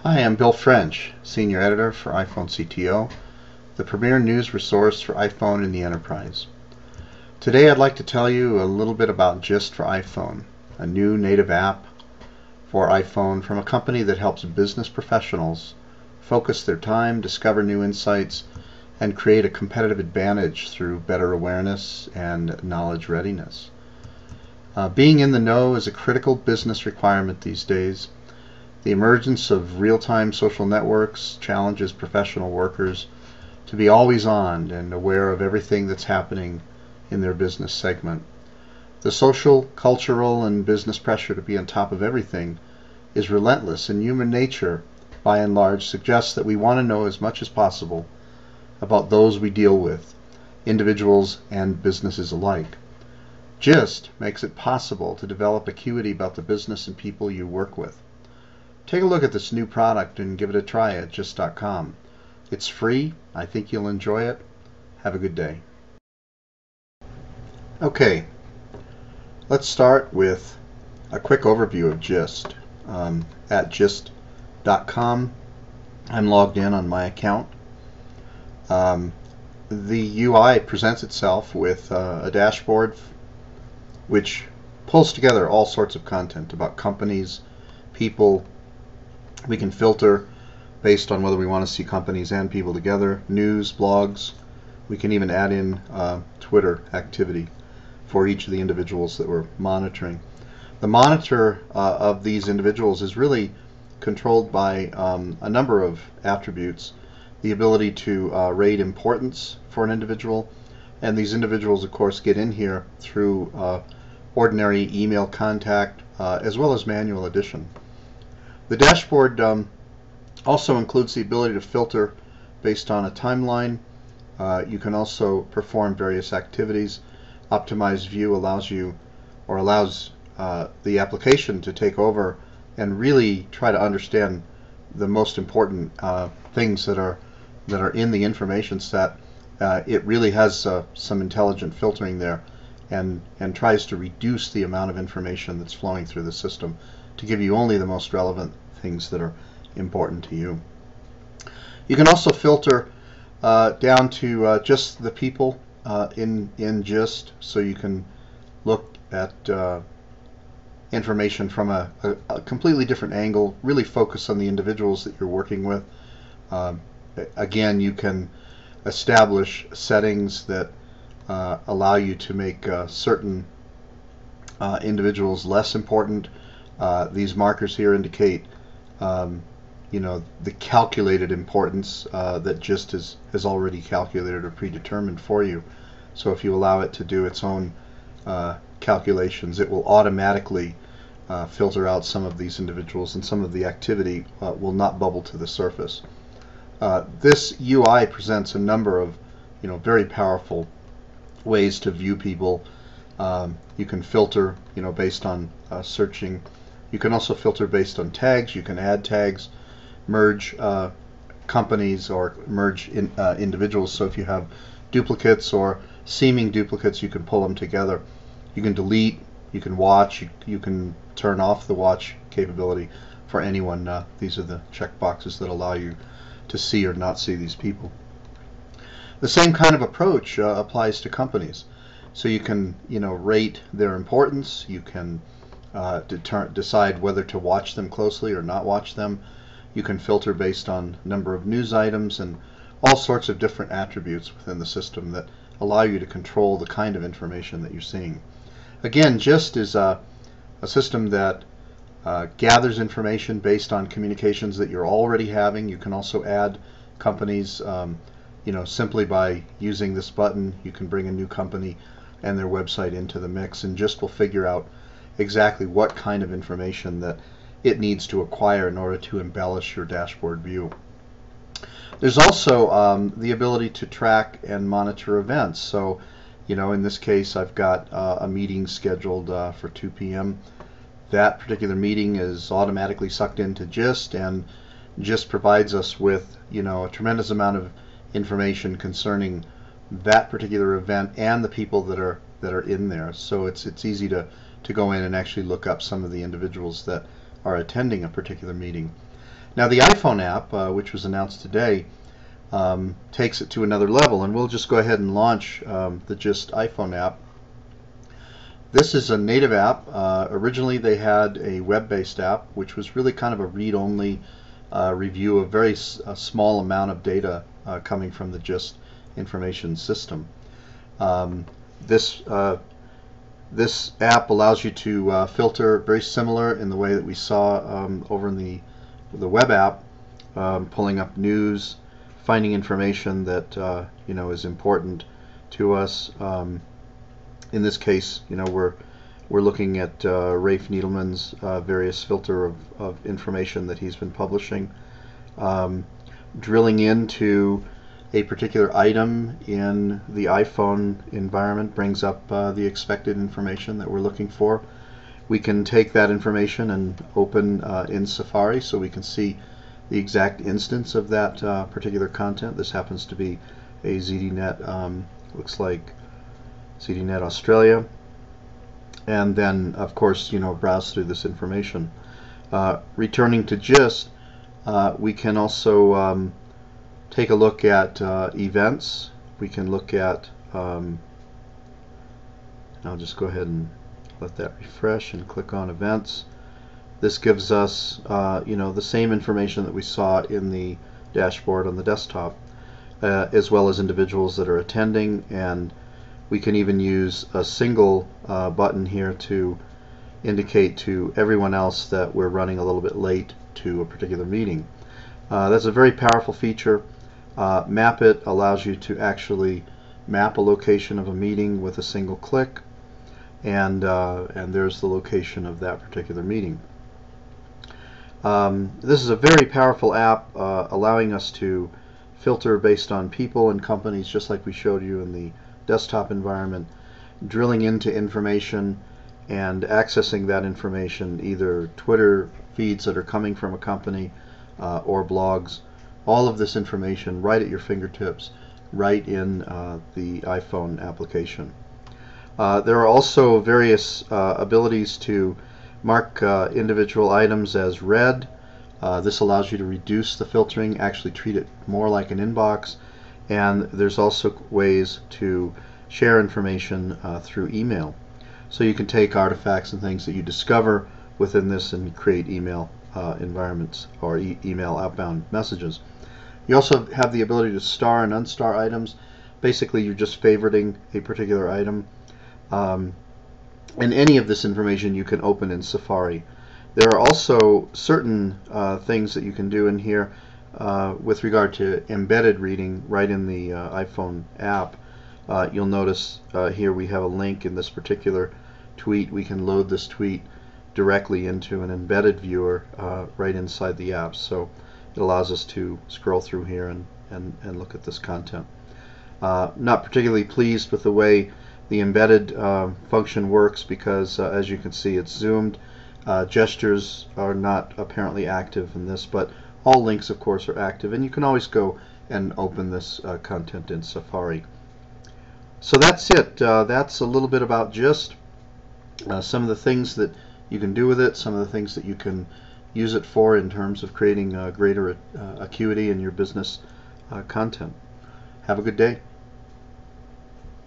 Hi, I'm Bill French, Senior Editor for iPhone CTO, the premier news resource for iPhone in the enterprise. Today I'd like to tell you a little bit about Gist for iPhone, a new native app for iPhone from a company that helps business professionals focus their time, discover new insights, and create a competitive advantage through better awareness and knowledge readiness. Being in the know is a critical business requirement these days. The emergence of real-time social networks challenges professional workers to be always on and aware of everything that's happening in their business segment. The social, cultural, and business pressure to be on top of everything is relentless, and human nature, by and large, suggests that we want to know as much as possible about those we deal with, individuals and businesses alike. Gist makes it possible to develop acuity about the business and people you work with. Take a look at this new product and give it a try at gist.com. It's free. I think you'll enjoy it. Have a good day. Okay, let's start with a quick overview of Gist. At gist.com, I'm logged in on my account. The UI presents itself with a dashboard which pulls together all sorts of content about companies, people. We can filter based on whether we want to see companies and people together, news, blogs. We can even add in Twitter activity for each of the individuals that we're monitoring. The monitor of these individuals is really controlled by a number of attributes. The ability to rate importance for an individual, and these individuals of course get in here through ordinary email contact as well as manual addition. The dashboard also includes the ability to filter based on a timeline. You can also perform various activities. Optimized View allows the application to take over and really try to understand the most important things that are in the information set. It really has some intelligent filtering there, and tries to reduce the amount of information that's flowing through the system to give you only the most relevant things that are important to you. You can also filter down to just the people in Gist, so you can look at information from a completely different angle, really focus on the individuals that you're working with. Again, you can establish settings that allow you to make certain individuals less important. These markers here indicate the calculated importance that Gist has already calculated or predetermined for you. So if you allow it to do its own calculations, it will automatically filter out some of these individuals, and some of the activity will not bubble to the surface. This UI presents a number of very powerful ways to view people. You can filter based on searching. You can also filter based on tags. You can add tags, merge companies, or merge individuals. So if you have duplicates or seeming duplicates, you can pull them together. You can delete, you can watch, you can turn off the watch capability for anyone. These are the checkboxes that allow you to see or not see these people. The same kind of approach applies to companies. So you can rate their importance. You can decide whether to watch them closely or not watch them. You can filter based on number of news items and all sorts of different attributes within the system that allow you to control the kind of information that you're seeing. Again, Gist is a system that gathers information based on communications that you're already having. You can also add companies simply by using this button. You can bring a new company and their website into the mix, and Gist will figure out exactly what kind of information that it needs to acquire in order to embellish your dashboard view. There's also the ability to track and monitor events. So in this case I've got a meeting scheduled for 2 p.m. That particular meeting is automatically sucked into Gist, and Gist provides us with a tremendous amount of information concerning that particular event and the people that are in there. So it's easy to go in and actually look up some of the individuals that are attending a particular meeting. Now the iPhone app, which was announced today, takes it to another level, and we'll just go ahead and launch the Gist iPhone app. This is a native app. Originally they had a web-based app, which was really kind of a read-only review of very small amount of data coming from the Gist information system. This app allows you to filter, very similar in the way that we saw over in the web app, pulling up news, finding information that is important to us. In this case, we're looking at Rafe Needleman's various filter of information that he's been publishing, drilling into a particular item in the iPhone environment brings up the expected information that we're looking for. We can take that information and open in Safari so we can see the exact instance of that particular content. This happens to be a ZDNet, looks like ZDNet Australia, and then of course browse through this information. Returning to Gist, we can also take a look at events. We can look at I'll just go ahead and let that refresh and click on events. This gives us the same information that we saw in the dashboard on the desktop, as well as individuals that are attending, and we can even use a single button here to indicate to everyone else that we're running a little bit late to a particular meeting. That's a very powerful feature. Map It allows you to actually map a location of a meeting with a single click, and there's the location of that particular meeting. This is a very powerful app, allowing us to filter based on people and companies, just like we showed you in the desktop environment, drilling into information and accessing that information, either Twitter feeds that are coming from a company or blogs. All of this information right at your fingertips, right in the iPhone application. There are also various abilities to mark individual items as read. This allows you to reduce the filtering, actually treat it more like an inbox, and there's also ways to share information through email. So you can take artifacts and things that you discover within this and create email environments or email outbound messages. You also have the ability to star and unstar items. Basically, you're just favoriting a particular item. And any of this information you can open in Safari. There are also certain things that you can do in here with regard to embedded reading right in the iPhone app. You'll notice here we have a link in this particular tweet. We can load this tweet directly into an embedded viewer right inside the app. So it allows us to scroll through here and look at this content. Not particularly pleased with the way the embedded function works because as you can see, it's zoomed. Gestures are not apparently active in this, but all links of course are active, and you can always go and open this content in Safari. So that's it. That's a little bit about Gist, some of the things that you can do with it, some of the things that you can use it for in terms of creating greater acuity in your business content. Have a good day.